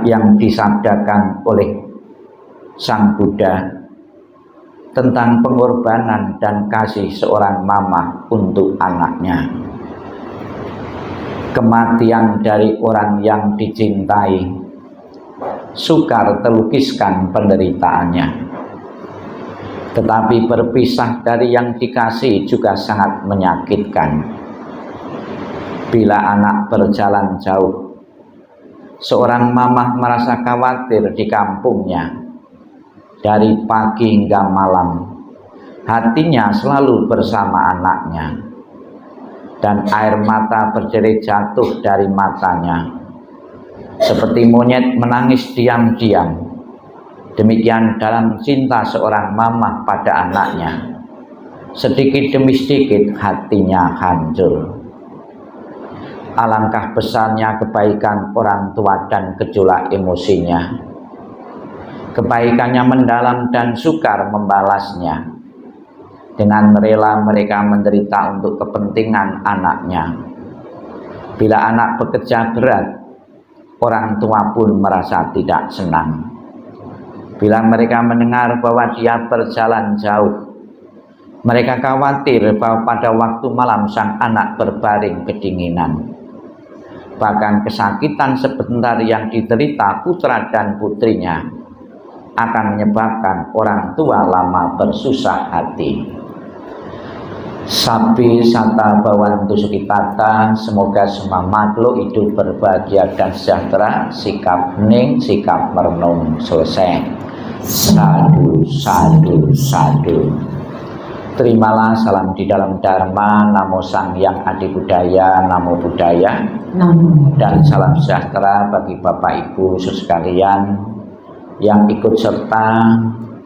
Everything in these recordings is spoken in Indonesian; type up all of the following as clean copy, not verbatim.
yang disabdakan oleh Sang Buddha tentang pengorbanan dan kasih seorang mama untuk anaknya. Kematian dari orang yang dicintai sukar terlukiskan penderitaannya, tetapi berpisah dari yang dikasih juga sangat menyakitkan. Bila anak berjalan jauh, seorang mamah merasa khawatir di kampungnya. Dari pagi hingga malam, hatinya selalu bersama anaknya, dan air mata berjerit jatuh dari matanya. Seperti monyet menangis diam-diam, demikian dalam cinta seorang mamah pada anaknya. Sedikit demi sedikit hatinya hancur. Alangkah besarnya kebaikan orang tua dan gejolak emosinya. Kebaikannya mendalam dan sukar membalasnya. Dengan rela mereka menderita untuk kepentingan anaknya. Bila anak bekerja berat, orang tua pun merasa tidak senang. Bila mereka mendengar bahwa dia berjalan jauh, mereka khawatir bahwa pada waktu malam sang anak berbaring kedinginan. Bahkan kesakitan sebentar yang diderita putra dan putrinya akan menyebabkan orang tua lama bersusah hati. Sabi sata bawantu sukitata, semoga semua makhluk hidup berbahagia dan sejahtera. Sikap hening, sikap merenung. Selesai. Sadu, sadu, sadu. Terimalah salam di dalam Dharma. Namo Sang Hyang Adi Budaya, Namo Buddhaya. Namo. Dan salam sejahtera bagi Bapak Ibu sekalian yang ikut serta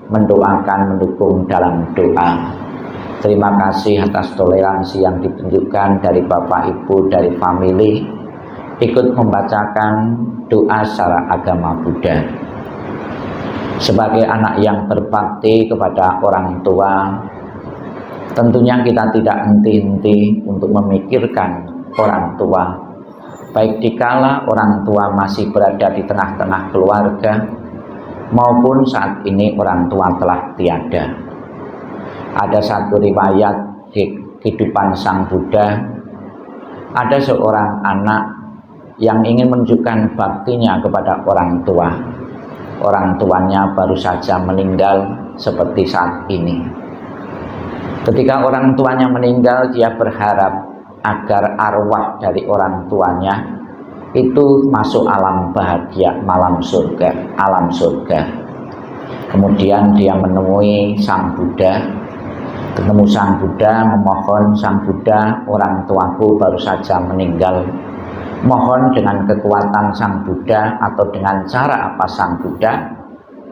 mendoakan, mendukung dalam doa. Terima kasih atas toleransi yang ditunjukkan dari Bapak Ibu, dari family, ikut membacakan doa secara agama Buddha. Sebagai anak yang berbakti kepada orang tua, tentunya kita tidak henti-henti untuk memikirkan orang tua, baik dikala orang tua masih berada di tengah-tengah keluarga, maupun saat ini orang tua telah tiada. Ada satu riwayat di kehidupan Sang Buddha, ada seorang anak yang ingin menunjukkan baktinya kepada orang tua. Orang tuanya baru saja meninggal seperti saat ini. Ketika orang tuanya meninggal, dia berharap agar arwah dari orang tuanya itu masuk alam bahagia, alam surga. Kemudian dia menemui Sang Buddha. Ketemu Sang Buddha, memohon, Sang Buddha, orang tuaku baru saja meninggal. Mohon dengan kekuatan Sang Buddha atau dengan cara apa Sang Buddha,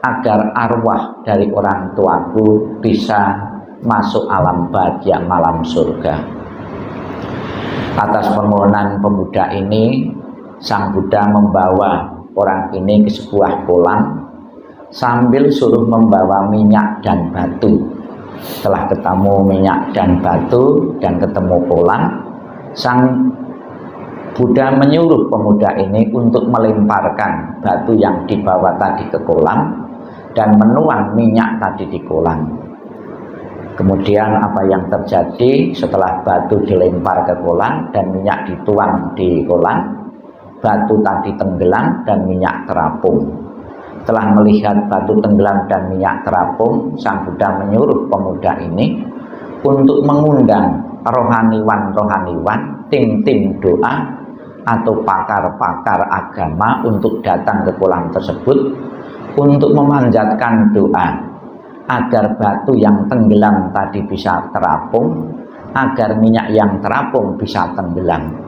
agar arwah dari orang tuaku bisa masuk alam bahagia, alam surga. Atas permohonan pemuda ini, Sang Buddha membawa orang ini ke sebuah kolam sambil suruh membawa minyak dan batu. Setelah ketemu minyak dan batu dan ketemu kolam, Sang Buddha menyuruh pemuda ini untuk melemparkan batu yang dibawa tadi ke kolam dan menuang minyak tadi di kolam. Kemudian apa yang terjadi setelah batu dilempar ke kolam dan minyak dituang di kolam? Batu tadi tenggelam dan minyak terapung. Setelah melihat batu tenggelam dan minyak terapung, Sang Buddha menyuruh pemuda ini untuk mengundang rohaniwan, tim-tim doa atau pakar-pakar agama untuk datang ke kolam tersebut untuk memanjatkan doa agar batu yang tenggelam tadi bisa terapung, agar minyak yang terapung bisa tenggelam.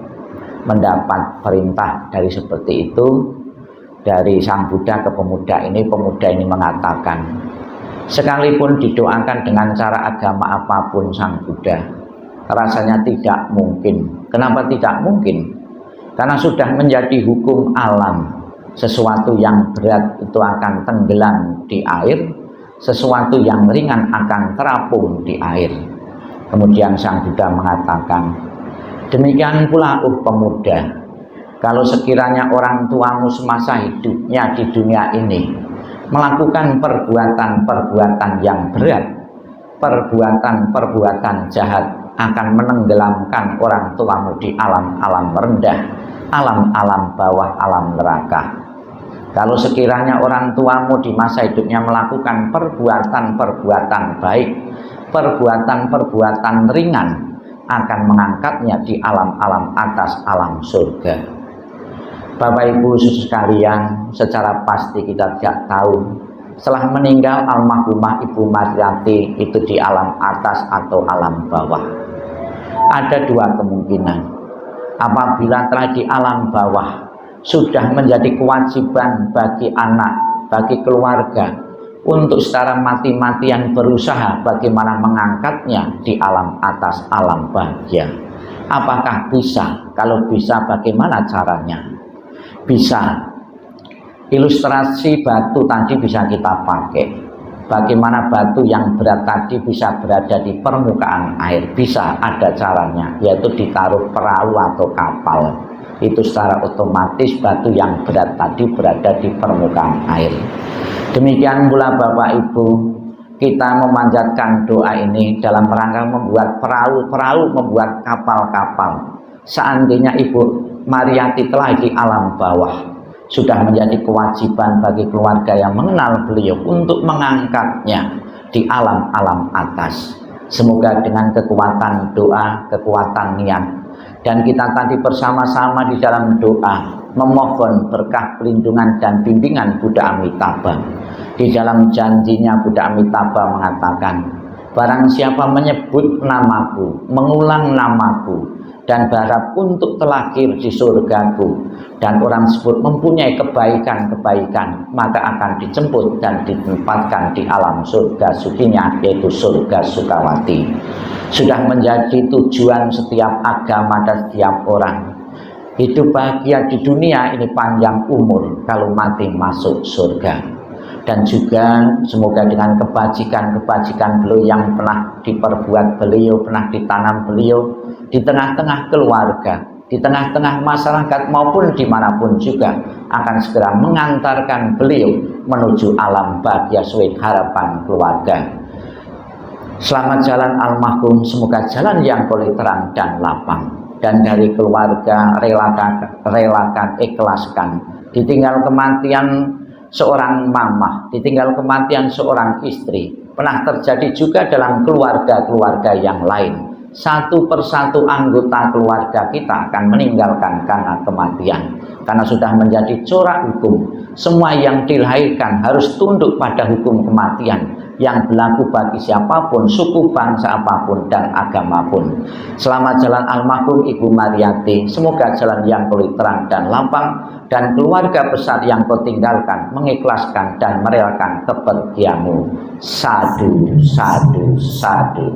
Mendapat perintah dari seperti itu dari Sang Buddha ke pemuda ini mengatakan, sekalipun didoakan dengan cara agama apapun Sang Buddha, rasanya tidak mungkin. Kenapa tidak mungkin? Karena sudah menjadi hukum alam, sesuatu yang berat itu akan tenggelam di air, sesuatu yang ringan akan terapung di air. Kemudian Sang Buddha mengatakan, demikian pula pemuda, Kalau sekiranya orang tuamu semasa hidupnya di dunia ini melakukan perbuatan-perbuatan yang berat, perbuatan-perbuatan jahat, akan menenggelamkan orang tuamu di alam-alam rendah, alam-alam bawah, alam neraka. Kalau sekiranya orang tuamu di masa hidupnya melakukan perbuatan-perbuatan baik, perbuatan-perbuatan ringan, akan mengangkatnya di alam-alam atas, alam surga. Bapak Ibu sekalian, secara pasti kita tidak tahu setelah meninggal almarhumah Ibu Mariyati itu di alam atas atau alam bawah. Ada dua kemungkinan. Apabila telah di alam bawah, sudah menjadi kewajiban bagi anak, bagi keluarga untuk secara mati-matian berusaha bagaimana mengangkatnya di alam atas, alam bahagia. Apakah bisa? Kalau bisa, bagaimana caranya? Bisa. Ilustrasi batu tadi bisa kita pakai. Bagaimana batu yang berat tadi bisa berada di permukaan air? Bisa, ada caranya, yaitu ditaruh perahu atau kapal. Itu secara otomatis batu yang berat tadi berada di permukaan air. Demikian pula Bapak Ibu, kita memanjatkan doa ini dalam rangka membuat perahu-perahu, membuat kapal-kapal. Seandainya Ibu Mariyati telah di alam bawah, sudah menjadi kewajiban bagi keluarga yang mengenal beliau untuk mengangkatnya di alam-alam atas. Semoga dengan kekuatan doa, kekuatan niat, dan kita tadi bersama-sama di dalam doa memohon berkah pelindungan dan bimbingan Buddha Amitabha. Di dalam janjinya Buddha Amitabha mengatakan, barang siapa menyebut namaku, mengulang namaku, dan berharap untuk terlahir di surgaku, dan orang tersebut mempunyai kebaikan-kebaikan, maka akan dijemput dan ditempatkan di alam surga sucinya, yaitu surga Sukawati. Sudah menjadi tujuan setiap agama dan setiap orang. Hidup bahagia di dunia ini panjang umur, kalau mati masuk surga. Dan juga semoga dengan kebajikan-kebajikan beliau yang pernah diperbuat beliau, pernah ditanam beliau di tengah-tengah keluarga, di tengah-tengah masyarakat maupun dimanapun juga, akan segera mengantarkan beliau menuju alam bahagia sesuai harapan keluarga. Selamat jalan almarhum, semoga jalan yang boleh terang dan lapang. Dan dari keluarga relakan, ikhlaskan ditinggal kematian seorang mama, ditinggal kematian seorang istri. Pernah terjadi juga dalam keluarga-keluarga yang lain. Satu persatu anggota keluarga kita akan meninggalkan karena kematian, karena sudah menjadi corak hukum. Semua yang dilahirkan harus tunduk pada hukum kematian yang berlaku bagi siapapun, suku, bangsa apapun, dan agama pun. Selamat jalan almarhum Ibu Mariyati, semoga jalan yang boleh terang dan lapang, dan keluarga besar yang kau tinggalkan mengikhlaskan dan merelakan kepergianmu. Sadu, sadu, sadu.